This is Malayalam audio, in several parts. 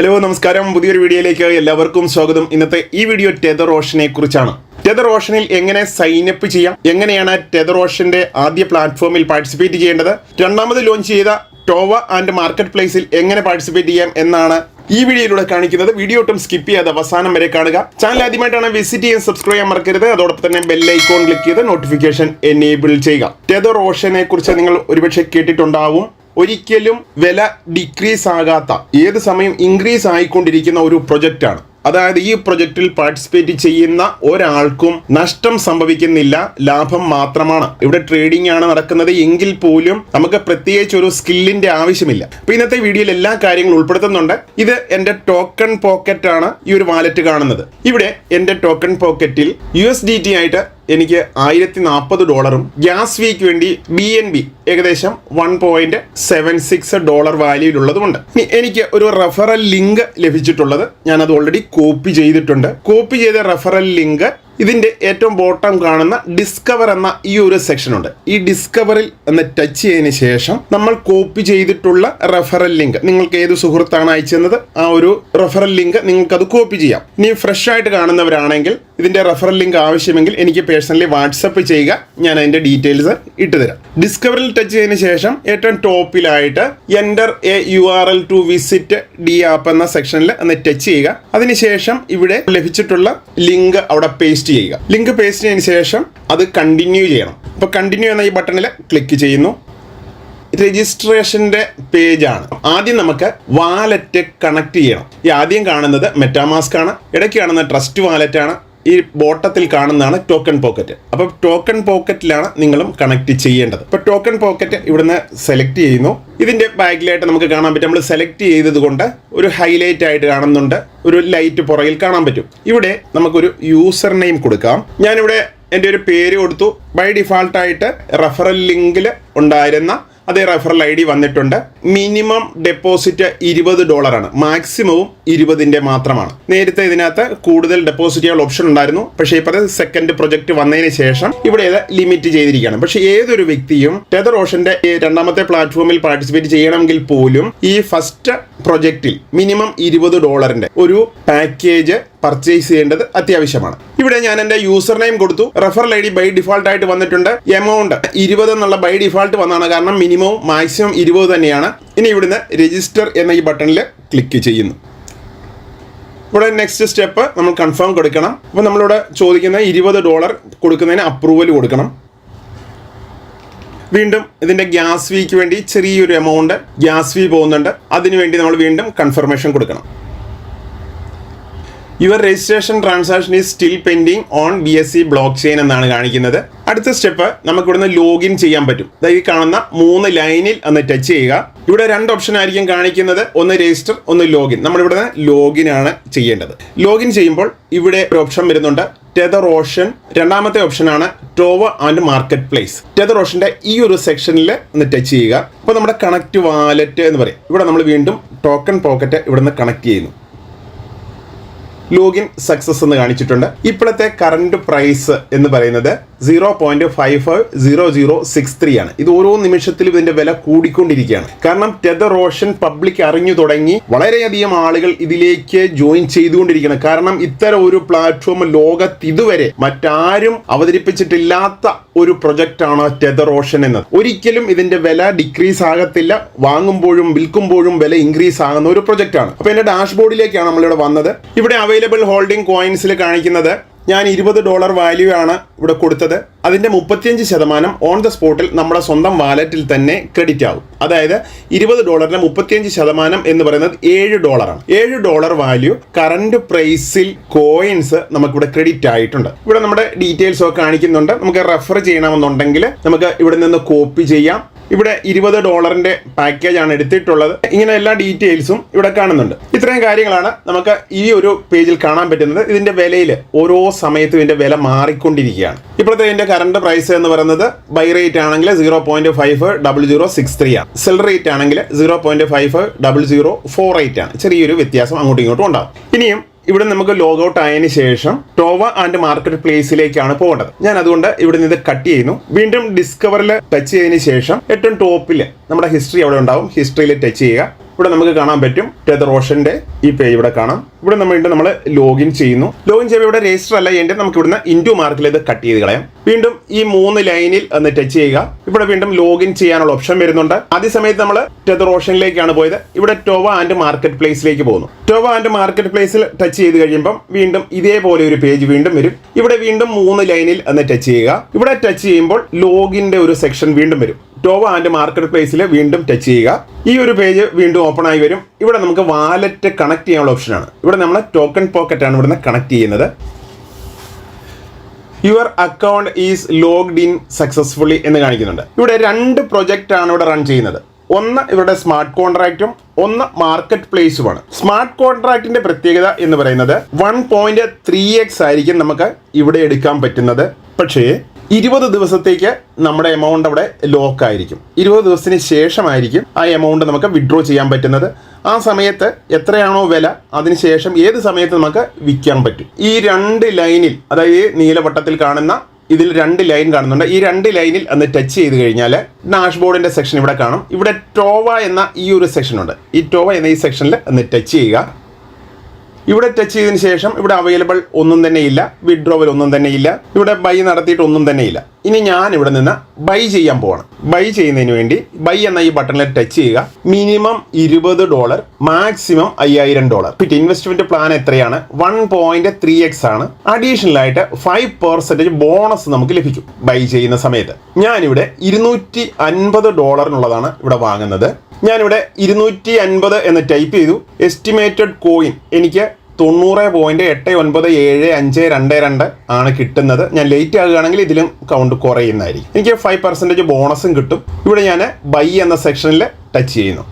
ഹലോ നമസ്കാരം, പുതിയൊരു വീഡിയോയിലേക്ക് എല്ലാവർക്കും സ്വാഗതം. ഇന്നത്തെ ഈ വീഡിയോ ടെതർ ഓഷനെ കുറിച്ചാണ്. ടെതർ ഓഷനിൽ എങ്ങനെ സൈനപ്പ് ചെയ്യാം, എങ്ങനെയാണ് ടെതർ ഓഷന്റെ ആദ്യ പ്ലാറ്റ്ഫോമിൽ പാർട്ടിസിപ്പേറ്റ് ചെയ്യേണ്ടത്, രണ്ടാമത് ലോഞ്ച് ചെയ്ത ടോവ ആൻഡ് മാർക്കറ്റ് പ്ലേസിൽ എങ്ങനെ പാർട്ടിസിപ്പേറ്റ് ചെയ്യാം എന്നാണ് ഈ വീഡിയോയിലൂടെ കാണിക്കുന്നത്. വീഡിയോ ഒട്ടും സ്കിപ്പ് ചെയ്യാതെ അവസാനം വരെ കാണുക. ചാനൽ ആദ്യമായിട്ടാണ് വിസിറ്റ് ചെയ്യാൻ സബ്സ്ക്രൈബ് ചെയ്യാൻ മറക്കരുത്. അതോടൊപ്പം തന്നെ ബെൽ ഐക്കോൺ ക്ലിക്ക് ചെയ്ത് നോട്ടിഫിക്കേഷൻ എനേബിൾ ചെയ്യുക. ടെതർ ഓഷനെ കുറിച്ച് നിങ്ങൾ ഒരുപക്ഷെ കേട്ടിട്ടുണ്ടാവും. ഒരിക്കലും വില ഡിക്രീസ് ആകാത്ത, ഏത് സമയം ഇൻക്രീസ് ആയിക്കൊണ്ടിരിക്കുന്ന ഒരു പ്രൊജക്റ്റാണ്. അതായത് ഈ പ്രൊജക്റ്റിൽ പാർട്ടിസിപ്പേറ്റ് ചെയ്യുന്ന ഒരാൾക്കും നഷ്ടം സംഭവിക്കുന്നില്ല, ലാഭം മാത്രമാണ്. ഇവിടെ ട്രേഡിംഗ് ആണ് നടക്കുന്നത് എങ്കിൽ പോലും നമുക്ക് പ്രത്യേകിച്ച് ഒരു സ്കില്ലിന്റെ ആവശ്യമില്ല. അപ്പൊ ഇന്നത്തെ വീഡിയോയിൽ എല്ലാ കാര്യങ്ങളും ഉൾപ്പെടുത്തുന്നുണ്ട്. ഇത് എന്റെ ടോക്കൺ പോക്കറ്റ് ആണ്, ഈ ഒരു വാലറ്റ് കാണുന്നത്. ഇവിടെ എന്റെ ടോക്കൺ പോക്കറ്റിൽ USDT ആയിട്ട് എനിക്ക് $1040 ഗ്യാസ് വീക്ക് വേണ്ടി BNB ഏകദേശം $1.76 വാല്യൂയിലുള്ളതുമുണ്ട്. ഇനി എനിക്ക് ഒരു റെഫറൽ ലിങ്ക് ലഭിച്ചിട്ടുള്ളത്, ഞാനത് ഓൾറെഡി കോപ്പി ചെയ്തിട്ടുണ്ട്. കോപ്പി ചെയ്ത റെഫറൽ ലിങ്ക് ഇതിന്റെ ഏറ്റവും ബോട്ടം കാണുന്ന ഡിസ്കവർ എന്ന ഈ ഒരു സെക്ഷൻ ഉണ്ട്. ഈ ഡിസ്കവറിൽ ഒന്ന് ടച്ച് ചെയ്തതിന് ശേഷം നമ്മൾ കോപ്പി ചെയ്തിട്ടുള്ള റെഫറൽ ലിങ്ക്, നിങ്ങൾക്ക് ഏത് സുഹൃത്താണ് അയച്ചെന്നത് ആ ഒരു റെഫറൽ ലിങ്ക് നിങ്ങൾക്ക് അത് കോപ്പി ചെയ്യാം. ഇനി ഫ്രഷ് ആയിട്ട് കാണുന്നവരാണെങ്കിൽ ഇതിന്റെ റെഫറൽ ലിങ്ക് ആവശ്യമെങ്കിൽ എനിക്ക് പേഴ്സണലി വാട്സപ്പ് ചെയ്യുക, ഞാൻ അതിന്റെ ഡീറ്റെയിൽസ് ഇട്ടുതരാം. ഡിസ്കവറിൽ ടച്ച് ചെയ്തതിന് ശേഷം ഏറ്റവും ടോപ്പിലായിട്ട് enter a URL to visit the app എന്ന സെക്ഷനിൽ ഒന്ന് ടച്ച് ചെയ്യുക. അതിനുശേഷം ഇവിടെ ലഭിച്ചിട്ടുള്ള ലിങ്ക് അവിടെ പേസ്റ്റ് ചെയ്യുക. ലിങ്ക് പേസ്റ്റ് ചെയ്തതിന് ശേഷം അത് കണ്ടിന്യൂ ചെയ്യണം. അപ്പോൾ കണ്ടിന്യൂ എന്ന ഈ ബട്ടണിൽ ക്ലിക്ക് ചെയ്യുന്നു. രജിസ്ട്രേഷന്റെ പേജാണ്. ആദ്യം നമുക്ക് വാലറ്റ് കണക്ട് ചെയ്യണം. ഈ ആദ്യം കാണുന്നത് മെറ്റാമാസ്ക് ആണ്, ഇടയ്ക്ക് കാണുന്ന ട്രസ്റ്റ് വാലറ്റ് ആണ്, ഈ ബോട്ടത്തിൽ കാണുന്നതാണ് ടോക്കൺ പോക്കറ്റ്. അപ്പോൾ ടോക്കൺ പോക്കറ്റിലാണ് നിങ്ങളും കണക്ട് ചെയ്യേണ്ടത്. അപ്പോൾ ടോക്കൺ പോക്കറ്റ് ഇവിടുന്ന് സെലക്ട് ചെയ്യുന്നു. ഇതിന്റെ ബാക്കിലായിട്ട് നമുക്ക് കാണാൻ പറ്റും, നമ്മൾ സെലക്ട് ചെയ്തത് കൊണ്ട് ഒരു ഹൈലൈറ്റ് ആയിട്ട് കാണുന്നുണ്ട്, ഒരു ലൈറ്റ് പുറകിൽ കാണാൻ പറ്റും. ഇവിടെ നമുക്കൊരു യൂസർ നെയിം കൊടുക്കാം. ഞാനിവിടെ എൻ്റെ ഒരു പേര് കൊടുത്തു. ബൈ ഡിഫാൾട്ടായിട്ട് റെഫറൽ ലിങ്കിൽ ഉണ്ടായിരുന്ന അതേ റെഫറൽ ID വന്നിട്ടുണ്ട്. മിനിമം ഡെപ്പോസിറ്റ് $20 ആണ്, മാക്സിമവും 20 മാത്രമാണ്. നേരത്തെ ഇതിനകത്ത് കൂടുതൽ ഡെപ്പോസിറ്റ് ചെയ്യാനുള്ള ഓപ്ഷൻ ഉണ്ടായിരുന്നു, പക്ഷേ ഇപ്പോൾ സെക്കൻഡ് പ്രൊജക്ട് വന്നതിന് ശേഷം ഇവിടെ ഇത് ലിമിറ്റ് ചെയ്തിരിക്കുകയാണ്. പക്ഷേ ഏതൊരു വ്യക്തിയും ടെതർ ഓഷന്റെ രണ്ടാമത്തെ പ്ലാറ്റ്ഫോമിൽ പാർട്ടിസിപ്പേറ്റ് ചെയ്യണമെങ്കിൽ പോലും ഈ ഫസ്റ്റ് പ്രൊജക്റ്റിൽ മിനിമം $20 ഒരു പാക്കേജ് പർച്ചേസ് ചെയ്യേണ്ടത് അത്യാവശ്യമാണ്. ഇവിടെ ഞാൻ എൻ്റെ യൂസർ നെയിം കൊടുത്തു. റെഫറൽ ID ബൈ ഡിഫാൾട്ട് ആയിട്ട് വന്നിട്ടുണ്ട്. എമൗണ്ട് 20 എന്നുള്ള ബൈ ഡിഫാൾട്ട് വന്നതാണ്, കാരണം മിനിമം മാക്സിമം 20 തന്നെയാണ്. ഇനി ഇവിടുന്ന് രജിസ്റ്റർ എന്ന ഈ ബട്ടണിൽ ക്ലിക്ക് ചെയ്യുന്നു. ഇവിടെ നെക്സ്റ്റ് സ്റ്റെപ്പ് നമ്മൾ കൺഫേം കൊടുക്കണം. അപ്പോൾ നമ്മളിവിടെ ചോദിക്കുന്ന $20 കൊടുക്കുന്നതിന് അപ്രൂവൽ കൊടുക്കണം. വീണ്ടും ഇതിന്റെ ഗ്യാസ് ഫീക്ക് വേണ്ടി ചെറിയൊരു എമൗണ്ട് ഗ്യാസ് ഫീ പോകുന്നുണ്ട്, അതിനുവേണ്ടി നമ്മൾ വീണ്ടും കൺഫർമേഷൻ കൊടുക്കണം. Your registration transaction is still pending on BSC block chain എന്നാണ് കാണിക്കുന്നത്. അടുത്ത സ്റ്റെപ്പ് നമുക്ക് ഇവിടുന്ന് ലോഗിൻ ചെയ്യാൻ പറ്റും. ഈ കാണുന്ന 3 ലൈനിൽ ഒന്ന് ടച്ച് ചെയ്യുക. ഇവിടെ 2 ഓപ്ഷൻ ആയിരിക്കും കാണിക്കുന്നത്, ഒന്ന് രജിസ്റ്റർ, ഒന്ന് ലോഗിൻ. നമ്മളിവിടെ ലോഗിൻ ആണ് ചെയ്യേണ്ടത്. ലോഗിൻ ചെയ്യുമ്പോൾ ഇവിടെ ഒരു ഓപ്ഷൻ വരുന്നുണ്ട്, ടെതർ ഓഷൻ. രണ്ടാമത്തെ ഓപ്ഷനാണ് ടോവ ആൻഡ് മാർക്കറ്റ് പ്ലേസ്. ടെതർ ഓഷന്റെ ഈ ഒരു സെക്ഷനിൽ ഒന്ന് ടച്ച് ചെയ്യുക. അപ്പോൾ നമ്മുടെ കണക്ട് വാലറ്റ് എന്ന് പറയും. ഇവിടെ നമ്മൾ വീണ്ടും ടോക്കൺ പോക്കറ്റ് ഇവിടുന്ന് കണക്ട് ചെയ്യുന്നു. ലോഗിൻ സക്സസ് എന്ന് കാണിച്ചിട്ടുണ്ട്. ഇപ്പോഴത്തെ കറണ്ട് പ്രൈസ് എന്ന് പറയുന്നത് 0.550063 ആണ്. ഇത് ഓരോ നിമിഷത്തിലും ഇതിന്റെ വില കൂടിക്കൊണ്ടിരിക്കുകയാണ്. കാരണം ടെതർ ഓഷൻ പബ്ലിക് അറിഞ്ഞു തുടങ്ങി, വളരെയധികം ആളുകൾ ഇതിലേക്ക് ജോയിൻ ചെയ്തുകൊണ്ടിരിക്കുകയാണ്. കാരണം ഇത്തരം ഒരു പ്ലാറ്റ്ഫോം ലോകത്ത് ഇതുവരെ മറ്റാരും അവതരിപ്പിച്ചിട്ടില്ലാത്ത ഒരു പ്രൊജക്റ്റ് ആണ് ടെതർ ഓഷൻ എന്നത്. ഒരിക്കലും ഇതിന്റെ വില ഡിക്രീസ് ആകത്തില്ല, വാങ്ങുമ്പോഴും വിൽക്കുമ്പോഴും വില ഇൻക്രീസ് ആകുന്ന ഒരു പ്രൊജക്റ്റ് ആണ്. അപ്പോൾ എന്റെ ഡാഷ്ബോർഡിലേക്കാണ് നമ്മളിവിടെ വന്നത്. ഇവിടെ അവൈലബിൾ ഹോൾഡിംഗ് കോയിൻസിൽ കാണിക്കുന്നത് ഞാൻ $20 വാല്യൂ ആണ് ഇവിടെ കൊടുത്തത്. അതിൻ്റെ 35% ഓൺ ദ സ്പോട്ടിൽ നമ്മുടെ സ്വന്തം വാലറ്റിൽ തന്നെ ക്രെഡിറ്റ് ആകും. അതായത് $20 35% എന്ന് പറയുന്നത് $7 ആണ്. $7 വാല്യൂ കറണ്ട് പ്രൈസിൽ കോയിൻസ് നമുക്കിവിടെ ക്രെഡിറ്റ് ആയിട്ടുണ്ട്. ഇവിടെ നമ്മുടെ ഡീറ്റെയിൽസ് ഒക്കെ കാണിക്കുന്നുണ്ട്. നമുക്ക് റെഫർ ചെയ്യണമെന്നുണ്ടെങ്കിൽ നമുക്ക് ഇവിടെ നിന്ന് കോപ്പി ചെയ്യാം. ഇവിടെ $20 പാക്കേജ് ആണ് എടുത്തിട്ടുള്ളത്. ഇങ്ങനെ എല്ലാ ഡീറ്റെയിൽസും ഇവിടെ കാണുന്നുണ്ട്. ഇത്രയും കാര്യങ്ങളാണ് നമുക്ക് ഈ ഒരു പേജിൽ കാണാൻ പറ്റുന്നത്. ഇതിന്റെ വിലയിൽ ഓരോ സമയത്തും ഇതിന്റെ വില മാറിക്കൊണ്ടിരിക്കുകയാണ്. ഇപ്പോഴത്തെ ഇതിന്റെ കറണ്ട് പ്രൈസ് എന്ന് പറയുന്നത് ബൈ റേറ്റ് ആണെങ്കിൽ 0.550063 ആണ്. സെൽ റേറ്റ് ആണെങ്കിൽ 0.550048 ആണ്. ചെറിയൊരു വ്യത്യാസം അങ്ങോട്ടും ഇങ്ങോട്ടും ഉണ്ടാവും. ഇനിയും ഇവിടെ നമുക്ക് ലോഗ് ഔട്ട് ആയതിനു ശേഷം ടോവ ആൻഡ് മാർക്കറ്റ് പ്ലേസിലേക്കാണ് പോകേണ്ടത്. ഞാൻ അതുകൊണ്ട് ഇവിടെ നിന്ന് കട്ട് ചെയ്യുന്നു. വീണ്ടും ഡിസ്കവറിൽ ടച്ച് ചെയ്തതിനു ശേഷം ഏറ്റവും ടോപ്പിൽ നമ്മുടെ ഹിസ്റ്ററി അവിടെ ഉണ്ടാവും. ഹിസ്റ്ററിയിൽ ടച്ച് ചെയ്യുക. ഇവിടെ നമുക്ക് കാണാൻ പറ്റും ടെതർ ഓഷന്റെ ഈ പേജ് ഇവിടെ കാണാം. ഇവിടെ നമ്മൾ ലോഗിൻ ചെയ്യുന്നു. ലോഗിൻ ചെയ്യുമ്പോൾ ഇവിടെ രജിസ്റ്റർ അല്ല ചെയ്യേണ്ടത്. നമുക്ക് ഇവിടുന്ന് ഇൻറ്റു മാർക്കിൽ ഇത് കട്ട് ചെയ്ത് കളയാം. വീണ്ടും ഈ 3 ലൈനിൽ ഒന്ന് ടച്ച് ചെയ്യുക. ഇവിടെ വീണ്ടും ലോഗിൻ ചെയ്യാനുള്ള ഓപ്ഷൻ വരുന്നുണ്ട്. ആദ്യ സമയത്ത് നമ്മൾ ടെതർ ഓഷനിലേക്കാണ് പോയത്. ഇവിടെ ടോവ ആൻഡ് മാർക്കറ്റ് പ്ലേസിലേക്ക് പോകുന്നു. ടോവ ആൻഡ് മാർക്കറ്റ് പ്ലേസിൽ ടച്ച് ചെയ്ത് കഴിയുമ്പോൾ വീണ്ടും ഇതേപോലെ ഒരു പേജ് വീണ്ടും വരും. ഇവിടെ വീണ്ടും 3 ലൈനിൽ ഒന്ന് ടച്ച് ചെയ്യുക. ഇവിടെ ടച്ച് ചെയ്യുമ്പോൾ ലോഗിന്റെ ഒരു സെക്ഷൻ വീണ്ടും വരും. ടോവ ആൻഡ് മാർക്കറ്റ് പ്ലേസിൽ വീണ്ടും ടച്ച് ചെയ്യുക. ഈ ഒരു പേജ് വീണ്ടും ഓപ്പൺ ആയി വരും. ഇവിടെ നമുക്ക് വാലറ്റ് കണക്ട് ചെയ്യാനുള്ള ഓപ്ഷനാണ്. ഇവിടെ നമ്മൾ ടോക്കൺ പോക്കറ്റ് ആണ് ഇവിടുന്ന് കണക്ട് ചെയ്യുന്നത്. Your account is logged in successfully എന്ന് കാണിക്കുന്നുണ്ട്. ഇവിടെ 2 പ്രൊജക്റ്റ് ആണ് ഇവിടെ റൺ ചെയ്യുന്നത്. ഒന്ന് ഇവരുടെ സ്മാർട്ട് കോൺട്രാക്റ്റും ഒന്ന് മാർക്കറ്റ് പ്ലേസുമാണ്. സ്മാർട്ട് കോൺട്രാക്റ്റിന്റെ പ്രത്യേകത എന്ന് പറയുന്നത് 1.3x ആയിരിക്കും നമുക്ക് ഇവിടെ എടുക്കാൻ പറ്റുന്നത്. പക്ഷേ 20 ദിവസത്തേക്ക് നമ്മുടെ എമൗണ്ട് അവിടെ ലോക്ക് ആയിരിക്കും. 20 ദിവസത്തിന് ശേഷമായിരിക്കും ആ എമൗണ്ട് നമുക്ക് വിഡ്രോ ചെയ്യാൻ പറ്റുന്നത്. ആ സമയത്ത് എത്രയാണോ വില അതിനുശേഷം ഏത് സമയത്ത് നമുക്ക് വിൽക്കാൻ പറ്റും. ഈ 2 ലൈനിൽ, അതായത് നീലവട്ടത്തിൽ കാണുന്ന ഇതിൽ 2 ലൈൻ കാണുന്നുണ്ട്. ഈ 2 ലൈനിൽ ഒന്ന് ടച്ച് ചെയ്ത് കഴിഞ്ഞാൽ ഡാഷ്ബോർഡിന്റെ സെക്ഷൻ ഇവിടെ കാണും. ഇവിടെ ടോവ എന്ന ഈ ഒരു സെക്ഷൻ ഉണ്ട്. ഈ ടോവ എന്ന ഈ സെക്ഷനിൽ ഒന്ന് ടച്ച് ചെയ്യുക. ഇവിടെ ടച്ച് ചെയ്തതിന് ശേഷം ഇവിടെ അവൈലബിൾ ഒന്നും തന്നെ ഇല്ല, വിഡ്രോവൽ ഒന്നും തന്നെ ഇല്ല, ഇവിടെ ബൈ നടത്തിയിട്ട് ഒന്നും തന്നെ ഇല്ല. ഇനി ഞാൻ ഇവിടെ നിന്ന് ബൈ ചെയ്യാൻ പോവാണ്. ബൈ ചെയ്യുന്നതിന് വേണ്ടി ബൈ എന്ന ഈ ബട്ടണിൽ ടച്ച് ചെയ്യുക. Minimum $20, maximum $5000. പിന്നെ ഇൻവെസ്റ്റ്മെന്റ് പ്ലാൻ എത്രയാണ്? 1.3x ആണ്. അഡീഷണൽ ആയിട്ട് 5% ബോണസ് നമുക്ക് ലഭിക്കും ബൈ ചെയ്യുന്ന സമയത്ത്. ഞാനിവിടെ $250 ഇവിടെ വാങ്ങുന്നത്. ഞാനിവിടെ 250 എന്ന് ടൈപ്പ് ചെയ്തു. എസ്റ്റിമേറ്റഡ് കോയിൻ എനിക്ക് 90.897522 ആണ് കിട്ടുന്നത്. ഞാൻ ലേറ്റ് ആകുകയാണെങ്കിൽ ഇതിലും കൗണ്ട് കുറയുന്നതായിരിക്കും. എനിക്ക് 5% ബോണസും കിട്ടും. ഇവിടെ ഞാൻ ബൈ എന്ന സെക്ഷനിൽ ടച്ച് ചെയ്യുന്നു.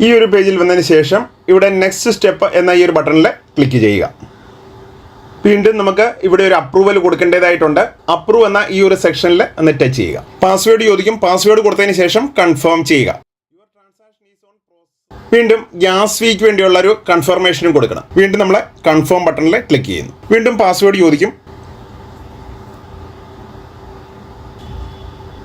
ഈ ഒരു പേജിൽ വന്നതിന് ശേഷം ഇവിടെ നെക്സ്റ്റ് സ്റ്റെപ്പ് എന്ന ഈ ഒരു ബട്ടണിൽ ക്ലിക്ക് ചെയ്യുക. വീണ്ടും നമുക്ക് ഇവിടെ ഒരു അപ്രൂവൽ കൊടുക്കേണ്ടതായിട്ടുണ്ട്. അപ്രൂവ് എന്ന ഈ ഒരു സെക്ഷനിൽ ഒന്ന് ടച്ച് ചെയ്യുക. പാസ്വേഡ് ചോദിക്കും. പാസ്വേഡ് കൊടുത്തതിന് ശേഷം കൺഫേം ചെയ്യുക. വീണ്ടും ഗ്യാസ് ഫീക്ക് വേണ്ടിയുള്ള ഒരു കൺഫർമേഷനും കൊടുക്കണം. വീണ്ടും നമ്മൾ കൺഫേം ബട്ടണിൽ ക്ലിക്ക് ചെയ്യുന്നു. വീണ്ടും പാസ്വേഡ് ചോദിക്കും.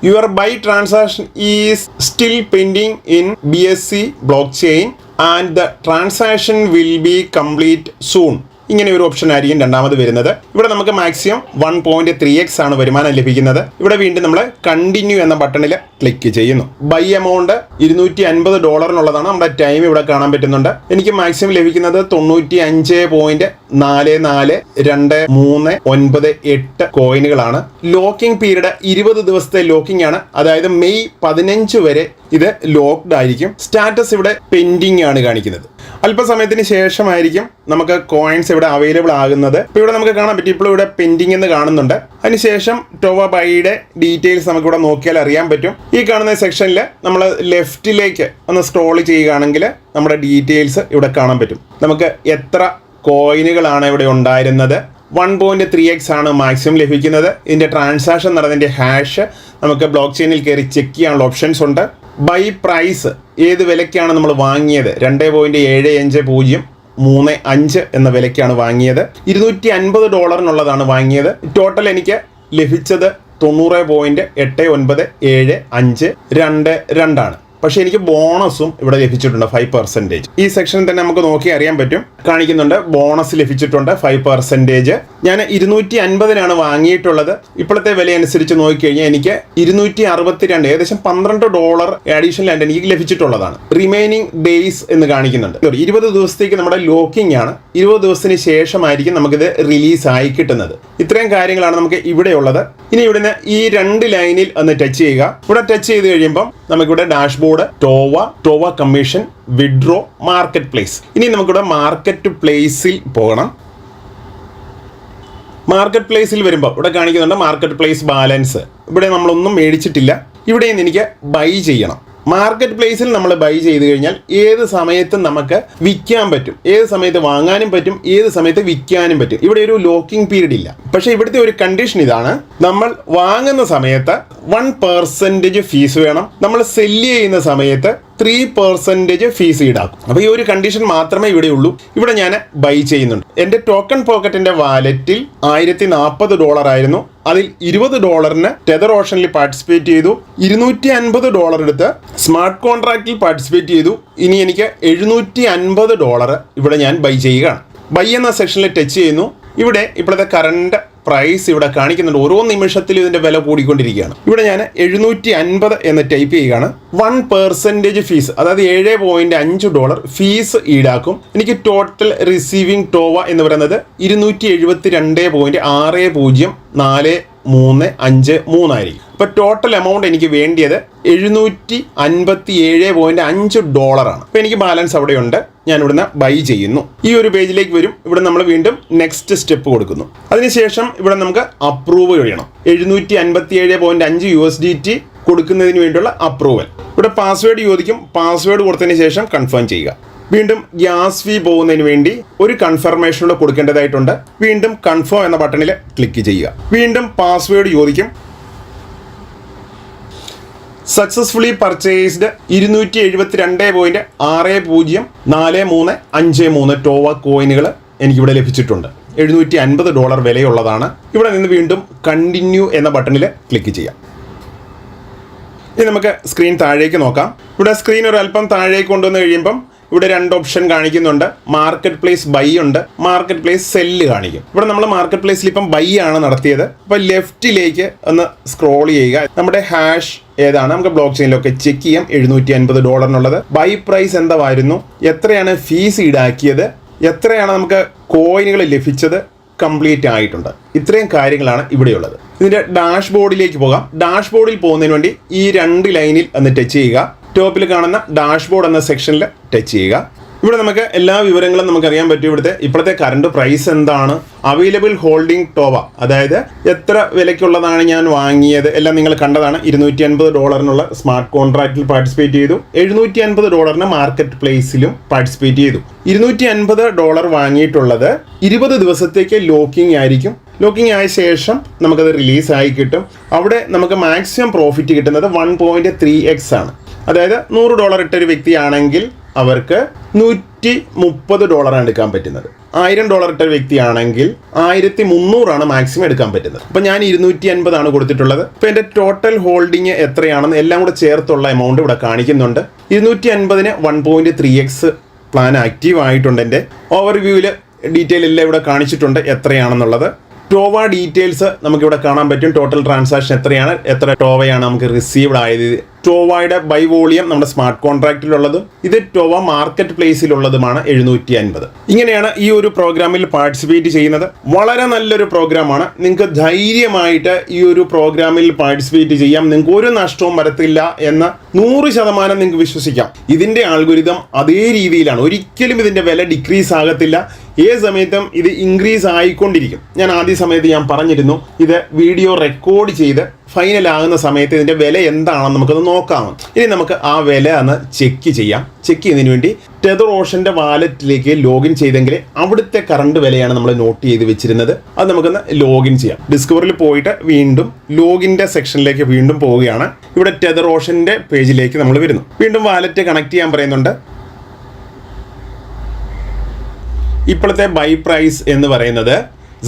Your buy transaction is still pending in BSC block chain and the transaction will be complete soon. ഇങ്ങനെ ഒരു ഓപ്ഷൻ ആയിരിക്കും രണ്ടാമത് വരുന്നത്. ഇവിടെ നമുക്ക് മാക്സിമം 1.3x ആണ് വരുമാനം ലഭിക്കുന്നത്. ഇവിടെ വീണ്ടും നമ്മൾ കണ്ടിന്യൂ എന്ന ബട്ടണിൽ ക്ലിക്ക് ചെയ്യുന്നു. ബൈ എമൗണ്ട് $250 നമ്മുടെ ടൈം ഇവിടെ കാണാൻ പറ്റുന്നുണ്ട്. എനിക്ക് മാക്സിമം ലഭിക്കുന്നത് 95.442398 കോയിനുകളാണ്. ലോക്കിംഗ് പീരീഡ് 20 ദിവസത്തെ ലോക്കിംഗ് ആണ്. അതായത് മെയ് 15 വരെ ഇത് ലോക്ക്ഡ് ആയിരിക്കും. സ്റ്റാറ്റസ് ഇവിടെ പെൻഡിങ് ആണ് കാണിക്കുന്നത്. അല്പസമയത്തിന് ശേഷമായിരിക്കും നമുക്ക് കോയിൻസ് ഇവിടെ അവൈലബിൾ ആകുന്നത്. ഇപ്പോൾ ഇവിടെ നമുക്ക് കാണാൻ പറ്റും. ഇപ്പോൾ ഇവിടെ പെൻഡിങ് എന്ന് കാണുന്നുണ്ട്. അതിനുശേഷം ടോവ ബൈയുടെ ഡീറ്റെയിൽസ് നമുക്ക് ഇവിടെ നോക്കിയാൽ അറിയാൻ പറ്റും. ഈ കാണുന്ന സെക്ഷനിൽ നമ്മൾ ലെഫ്റ്റിലേക്ക് ഒന്ന് സ്ക്രോൾ ചെയ്യുകയാണെങ്കിൽ നമ്മുടെ ഡീറ്റെയിൽസ് ഇവിടെ കാണാൻ പറ്റും. നമുക്ക് എത്ര കോയിനുകളാണ് ഇവിടെ ഉണ്ടായിരുന്നത്. 1.3x ആണ് മാക്സിമം ലഭിക്കുന്നത്. ഇതിൻ്റെ ട്രാൻസാക്ഷൻ നടന്നതിൻ്റെ ഹാഷ് നമുക്ക് ബ്ലോക്ക് ചെയിനിൽ കയറി ചെക്ക് ചെയ്യാനുള്ള ഓപ്ഷൻസ് ഉണ്ട്. ബൈ പ്രൈസ് ഏത് വിലയ്ക്കാണ് നമ്മൾ വാങ്ങിയത്? 2.7535 എന്ന വിലയ്ക്കാണ് വാങ്ങിയത്. $250 വാങ്ങിയത്. ടോട്ടൽ എനിക്ക് ലഭിച്ചത് 90.897522 ആണ്. പക്ഷേ എനിക്ക് ബോണസും ഇവിടെ ലഭിച്ചിട്ടുണ്ട് 5%. ഈ സെക്ഷനിൽ തന്നെ നമുക്ക് നോക്കി അറിയാൻ പറ്റും. കാണിക്കുന്നുണ്ട് ബോണസ് ലഭിച്ചിട്ടുണ്ട് 5%. ഞാൻ 250 വാങ്ങിയിട്ടുള്ളത്. ഇപ്പോഴത്തെ വില അനുസരിച്ച് നോക്കിക്കഴിഞ്ഞാൽ എനിക്ക് 262, ഏകദേശം $12 അഡീഷണൽ ആയിട്ട് എനിക്ക് ലഭിച്ചിട്ടുള്ളതാണ്. റിമൈനിങ് ഡേയ്സ് എന്ന് കാണിക്കുന്നുണ്ട്. 20 ദിവസത്തേക്ക് നമ്മുടെ ലോക്കിംഗ് ആണ്. 20 ദിവസത്തിന് ശേഷമായിരിക്കും നമുക്കിത് റിലീസ് ആയി കിട്ടുന്നത്. ഇത്രയും കാര്യങ്ങളാണ് നമുക്ക് ഇവിടെ ഉള്ളത്. ഇനി ഇവിടുന്ന് ഈ 2 ലൈനിൽ ഒന്ന് ടച്ച് ചെയ്യുക. ഇവിടെ ടച്ച് ചെയ്ത് കഴിയുമ്പം നമുക്കിവിടെ ഡാഷ്ബോർഡ്, ടോവ കമ്മീഷൻ, വിഡ്രോ, മാർക്കറ്റ് പ്ലേസ്. ഇനി നമുക്കിവിടെ മാർക്കറ്റ് പ്ലേസിൽ പോകണം. മാർക്കറ്റ് പ്ലേസിൽ വരുമ്പോൾ ഇവിടെ കാണിക്കുന്നുണ്ട് മാർക്കറ്റ് പ്ലേസ് ബാലൻസ്. ഇവിടെ നമ്മളൊന്നും മേടിച്ചിട്ടില്ല. ഇവിടെ നിന്ന് എനിക്ക് ബൈ ചെയ്യണം. മാർക്കറ്റ് പ്ലേസിൽ നമ്മൾ ബൈ ചെയ്ത് കഴിഞ്ഞാൽ ഏത് സമയത്തും നമുക്ക് വിൽക്കാൻ പറ്റും. ഏത് സമയത്ത് വാങ്ങാനും പറ്റും, ഏത് സമയത്ത് വിൽക്കാനും പറ്റും. ഇവിടെ ഒരു ലോക്കിംഗ് പീരീഡ് ഇല്ല. പക്ഷേ ഇവിടുത്തെ ഒരു കണ്ടീഷൻ ഇതാണ്: നമ്മൾ വാങ്ങുന്ന സമയത്ത് 1% ഫീസ് വേണം. നമ്മൾ സെല്ല് ചെയ്യുന്ന സമയത്ത് 3% ഫീസ് ഈടാക്കും. അപ്പോൾ ഈ ഒരു കണ്ടീഷൻ മാത്രമേ ഇവിടെ ഉള്ളൂ. ഇവിടെ ഞാൻ ബൈ ചെയ്യുന്നുണ്ട്. എൻ്റെ ടോക്കൺ പോക്കറ്റിന്റെ വാലറ്റിൽ $1040 ആയിരുന്നു. അതിൽ $20 ടെതർ ഓഷനിൽ പാർട്ടിസിപ്പേറ്റ് ചെയ്തു. $250 എടുത്ത് സ്മാർട്ട് കോൺട്രാക്റ്റിൽ പാർട്ടിസിപ്പേറ്റ് ചെയ്തു. ഇനി എനിക്ക് $750 ഇവിടെ ഞാൻ ബൈ ചെയ്യുകയാണ്. ബൈ എന്ന സെക്ഷനിൽ ടച്ച് ചെയ്യുന്നു. ഇവിടെ ഇപ്പോഴത്തെ കറണ്ട് പ്രൈസ് ഇവിടെ കാണിക്കുന്നുണ്ട്. ഓരോ നിമിഷത്തിലും ഇതിന്റെ വില കൂടിക്കൊണ്ടിരിക്കുകയാണ്. ഇവിടെ ഞാൻ 750 എന്ന് ടൈപ്പ് ചെയ്യുകയാണ്. 1% ഫീസ്, അതായത് $7.5 ഫീസ് ഈടാക്കും. എനിക്ക് ടോട്ടൽ റിസീവിംഗ് ടോവ എന്ന് പറയുന്നത് 272.6043 ആയിരിക്കും. അപ്പൊ ടോട്ടൽ എമൗണ്ട് എനിക്ക് വേണ്ടിയത് $757.5 ആണ്. അപ്പൊ എനിക്ക് ബാലൻസ് അവിടെ ഉണ്ട്. ഞാൻ ഇവിടുന്ന് ബൈ ചെയ്യുന്നു. ഈ ഒരു പേജിലേക്ക് വരും. ഇവിടെ നമ്മൾ വീണ്ടും നെക്സ്റ്റ് സ്റ്റെപ്പ് കൊടുക്കുന്നു. അതിനുശേഷം ഇവിടെ നമുക്ക് അപ്രൂവ് ചെയ്യണം. 757.5 USDT കൊടുക്കുന്നതിന് വേണ്ടിയുള്ള അപ്രൂവൽ. ഇവിടെ പാസ്വേഡ് ചോദിക്കും. പാസ്വേഡ് കൊടുത്തതിന് ശേഷം കൺഫേം ചെയ്യുക. വീണ്ടും ഗ്യാസ് ഫീ പോകുന്നതിന് വേണ്ടി ഒരു കൺഫർമേഷനോട് കൊടുക്കേണ്ടതായിട്ടുണ്ട്. വീണ്ടും കൺഫേം എന്ന ബട്ടണിൽ ക്ലിക്ക് ചെയ്യുക. വീണ്ടും പാസ്വേഡ് ചോദിക്കും. സക്സസ്ഫുള്ളി പർച്ചേസ്ഡ് 272.604353 ടോവ കോയിനുകൾ എനിക്കിവിടെ ലഭിച്ചിട്ടുണ്ട്. $750 വിലയുള്ളതാണ്. ഇവിടെ നിന്ന് വീണ്ടും കണ്ടിന്യൂ എന്ന ബട്ടണിൽ ക്ലിക്ക് ചെയ്യാം. ഇനി നമുക്ക് സ്ക്രീൻ താഴേക്ക് നോക്കാം. ഇവിടെ സ്ക്രീൻ ഒരു അല്പം താഴേക്ക് കൊണ്ടുവന്ന് കഴിയുമ്പം ഇവിടെ 2 ഓപ്ഷൻ കാണിക്കുന്നുണ്ട്. മാർക്കറ്റ് പ്ലേസ് ബൈ ഉണ്ട്, മാർക്കറ്റ് പ്ലേസ് സെല്ല് കാണിക്കും. ഇവിടെ നമ്മൾ മാർക്കറ്റ് പ്ലേസിൽ ഇപ്പം ബൈ ആണ് നടത്തിയത്. അപ്പോൾ ലെഫ്റ്റിലേക്ക് ഒന്ന് സ്ക്രോൾ ചെയ്യുക. നമ്മുടെ ഹാഷ് ഏതാണ് നമുക്ക് ബ്ലോക്ക് ചെയിനിലൊക്കെ ചെക്ക് ചെയ്യാം. $750 ബൈ പ്രൈസ് എന്തായിരുന്നു, എത്രയാണ് ഫീസ് ഈടാക്കിയത്, എത്രയാണ് നമുക്ക് കോയിനുകൾ ലഭിച്ചത്, കംപ്ലീറ്റ് ആയിട്ടുണ്ട്. ഇത്രയും കാര്യങ്ങളാണ് ഇവിടെയുള്ളത്. ഇതിൻ്റെ ഡാഷ് ബോർഡിലേക്ക് പോകാം. ഡാഷ് ബോർഡിൽ പോകുന്നതിന് വേണ്ടി ഈ 2 ലൈനിൽ ഒന്ന് ടച്ച് ചെയ്യുക. ടോപ്പിൽ കാണുന്ന ഡാഷ്ബോർഡ് എന്ന സെക്ഷനിൽ ടച്ച് ചെയ്യുക. ഇവിടെ നമുക്ക് എല്ലാ വിവരങ്ങളും നമുക്കറിയാൻ പറ്റും. ഇപ്പോഴത്തെ കറണ്ട് പ്രൈസ് എന്താണ്, അവൈലബിൾ ഹോൾഡിംഗ് ടോവ, അതായത് എത്ര വിലയ്ക്കുള്ളതാണ് ഞാൻ വാങ്ങിയത് എല്ലാം നിങ്ങൾ കണ്ടതാണ്. $250 സ്മാർട്ട് കോൺട്രാക്റ്റിൽ പാർട്ടിസിപ്പേറ്റ് ചെയ്തു. $750 മാർക്കറ്റ് പ്ലേസിലും പാർട്ടിസിപ്പേറ്റ് ചെയ്തു. $250 വാങ്ങിയിട്ടുള്ളത് 20 ദിവസത്തേക്ക് ലോക്കിംഗ് ആയിരിക്കും. ലോക്കിംഗ് ആയ ശേഷം നമുക്കത് റിലീസ് ആയി കിട്ടും. അവിടെ നമുക്ക് മാക്സിമം പ്രോഫിറ്റ് കിട്ടുന്നത് 1.3x ആണ്. അതായത് $100 ഇട്ടൊരു വ്യക്തിയാണെങ്കിൽ അവർക്ക് $130 എടുക്കാൻ പറ്റുന്നത്. $1000 ഇട്ടൊരു വ്യക്തിയാണെങ്കിൽ 1300 മാക്സിമം എടുക്കാൻ പറ്റുന്നത്. അപ്പം ഞാൻ 250 ആണ് കൊടുത്തിട്ടുള്ളത്. ഇപ്പം എൻ്റെ ടോട്ടൽ ഹോൾഡിങ് എത്രയാണെന്ന് എല്ലാം കൂടെ ചേർത്തുള്ള എമൗണ്ട് ഇവിടെ കാണിക്കുന്നുണ്ട്. 250 1.3x പ്ലാൻ ആക്റ്റീവ് ആയിട്ടുണ്ട്. എൻ്റെ ഓവർവ്യൂവിൽ ഡീറ്റെയിൽ എല്ലാം ഇവിടെ കാണിച്ചിട്ടുണ്ട് എത്രയാണെന്നുള്ളത്. ടോവ ഡീറ്റെയിൽസ് നമുക്കിവിടെ കാണാൻ പറ്റും. ടോട്ടൽ ട്രാൻസാക്ഷൻ എത്രയാണ്, എത്ര ടോവയാണ് നമുക്ക് റിസീവ്ഡ് ആയത്. ടോവയുടെ ബൈ വോളിയം നമ്മുടെ സ്മാർട്ട് കോൺട്രാക്റ്റിലുള്ളതും ഇത് ടോവ മാർക്കറ്റ് പ്ലേസിലുള്ളതുമാണ് 750. ഇങ്ങനെയാണ് ഈ ഒരു പ്രോഗ്രാമിൽ പാർട്ടിസിപ്പേറ്റ് ചെയ്യുന്നത്. വളരെ നല്ലൊരു പ്രോഗ്രാമാണ്. നിങ്ങൾക്ക് ധൈര്യമായിട്ട് ഈ ഒരു പ്രോഗ്രാമിൽ പാർട്ടിസിപ്പേറ്റ് ചെയ്യാം. നിങ്ങൾക്ക് ഒരു നഷ്ടവും വരത്തില്ല എന്ന് 100% നിങ്ങൾക്ക് വിശ്വസിക്കാം. ഇതിൻ്റെ ആൽഗോരിതം അതേ രീതിയിലാണ്. ഒരിക്കലും ഇതിൻ്റെ വില ഡിക്രീസ് ആകത്തില്ല. ഏത് സമയത്തും ഇത് ഇൻക്രീസ് ആയിക്കൊണ്ടിരിക്കും. ഞാൻ ആദ്യ സമയത്ത് ഞാൻ പറഞ്ഞിരുന്നു, ഇത് വീഡിയോ റെക്കോർഡ് ചെയ്ത് ഫൈനൽ ആകുന്ന സമയത്ത് ഇതിൻ്റെ വില എന്താണെന്ന് നമുക്കത് നോക്കാം. ഇനി നമുക്ക് ആ വില ഒന്ന് ചെക്ക് ചെയ്യാം. ചെക്ക് ചെയ്യുന്നതിന് വേണ്ടി ടെതർ ഓഷൻ്റെ വാലറ്റിലേക്ക് ലോഗിൻ ചെയ്തെങ്കിൽ അവിടുത്തെ കറണ്ട് വിലയാണ് നമ്മൾ നോട്ട് ചെയ്ത് വെച്ചിരുന്നത്. അത് നമുക്കൊന്ന് ലോഗിൻ ചെയ്യാം. ഡിസ്കവറിൽ പോയിട്ട് വീണ്ടും ലോഗിൻ്റെ സെക്ഷനിലേക്ക് വീണ്ടും പോവുകയാണ്. ഇവിടെ ടെതർ ഓഷൻ്റെ പേജിലേക്ക് നമ്മൾ വരുന്നു. വീണ്ടും വാലറ്റ് കണക്ട് ചെയ്യാൻ പറയുന്നുണ്ട്. ഇപ്പോഴത്തെ ബൈ പ്രൈസ് എന്ന് പറയുന്നത്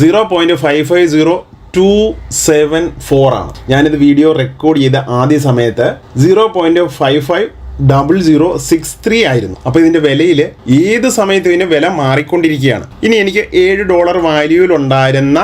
0.550274 ആണ്. ഞാനിത് വീഡിയോ റെക്കോർഡ് ചെയ്ത ആദ്യ സമയത്ത് 0.550063 ആയിരുന്നു. അപ്പോൾ ഇതിൻ്റെ വിലയിൽ ഏത് സമയത്തും ഇതിൻ്റെ വില മാറിക്കൊണ്ടിരിക്കുകയാണ്. ഇനി എനിക്ക് $7 വാല്യൂവിലുണ്ടായിരുന്ന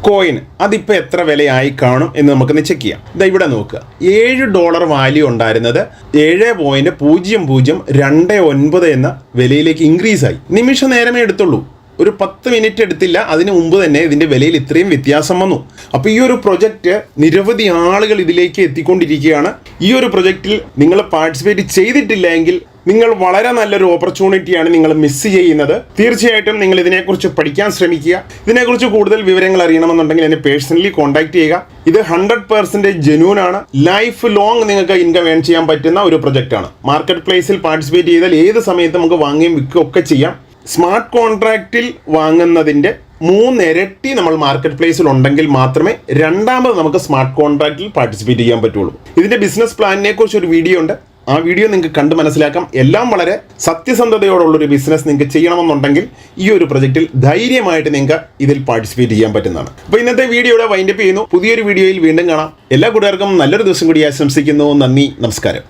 കോയിൻ അതിപ്പോൾ എത്ര വിലയായി കാണും എന്ന് നമുക്കൊന്ന് ചെക്ക് ചെയ്യാം. ഇതാ ഇവിടെ നോക്കുക. $7 വാല്യൂ ഉണ്ടായിരുന്നത് 7.0029 എന്ന വിലയിലേക്ക് ഇൻക്രീസ് ആയി. നിമിഷ നേരമേ എടുത്തുള്ളൂ. ഒരു 10 മിനിറ്റ് എടുത്തില്ല. അതിന് മുമ്പ് തന്നെ ഇതിൻ്റെ വിലയിൽ ഇത്രയും വ്യത്യാസം വന്നു. അപ്പോൾ ഈ ഒരു പ്രൊജക്റ്റ് നിരവധി ആളുകൾ ഇതിലേക്ക് എത്തിക്കൊണ്ടിരിക്കുകയാണ്. ഈ ഒരു പ്രൊജക്റ്റിൽ നിങ്ങൾ പാർട്ടിസിപ്പേറ്റ് ചെയ്തിട്ടില്ല എങ്കിൽ നിങ്ങൾ വളരെ നല്ലൊരു ഓപ്പർച്യൂണിറ്റിയാണ് നിങ്ങൾ മിസ് ചെയ്യുന്നത്. തീർച്ചയായിട്ടും നിങ്ങൾ ഇതിനെക്കുറിച്ച് പഠിക്കാൻ ശ്രമിക്കുക. ഇതിനെക്കുറിച്ച് കൂടുതൽ വിവരങ്ങൾ അറിയണമെന്നുണ്ടെങ്കിൽ എന്നെ പേഴ്സണലി കോൺടാക്ട് ചെയ്യുക. ഇത് 100% ജെന്യൂൻ ആണ്. ലൈഫ് ലോങ് നിങ്ങൾക്ക് ഇൻകം ഏൺ ചെയ്യാൻ പറ്റുന്ന ഒരു പ്രൊജക്റ്റാണ്. മാർക്കറ്റ് പ്ലേസിൽ പാർട്ടിസിപ്പേറ്റ് ചെയ്താൽ ഏത് സമയത്ത് നമുക്ക് വാങ്ങുകയും വിൽക്കുകയും ഒക്കെ ചെയ്യാം. സ്മാർട്ട് കോൺട്രാക്റ്റിൽ വാങ്ങുന്നതിൻ്റെ 3 ഇരട്ടി നമ്മൾ മാർക്കറ്റ് പ്ലേസിൽ ഉണ്ടെങ്കിൽ മാത്രമേ രണ്ടാമത് നമുക്ക് സ്മാർട്ട് കോൺട്രാക്റ്റിൽ പാർട്ടിസിപ്പേറ്റ് ചെയ്യാൻ പറ്റുള്ളൂ. ഇതിൻ്റെ ബിസിനസ് പ്ലാനിനെ കുറിച്ച് ഒരു വീഡിയോ ഉണ്ട്. ആ വീഡിയോ നിങ്ങൾക്ക് കണ്ട് മനസ്സിലാക്കാം. എല്ലാം വളരെ സത്യസന്ധതയോടുള്ളൊരു ബിസിനസ് നിങ്ങൾക്ക് ചെയ്യണമെന്നുണ്ടെങ്കിൽ ഈ ഒരു പ്രൊജക്റ്റിൽ ധൈര്യമായിട്ട് നിങ്ങൾക്ക് ഇതിൽ പാർട്ടിസിപ്പേറ്റ് ചെയ്യാൻ പറ്റുന്നതാണ്. അപ്പോൾ ഇന്നത്തെ വീഡിയോയുടെ വൈൻഡപ്പ് ചെയ്യുന്നു. പുതിയൊരു വീഡിയോയിൽ വീണ്ടും കാണാം. എല്ലാ കൂട്ടുകാർക്കും നല്ലൊരു ദിവസം കൂടി ആശംസിക്കുന്നു. നന്ദി, നമസ്കാരം.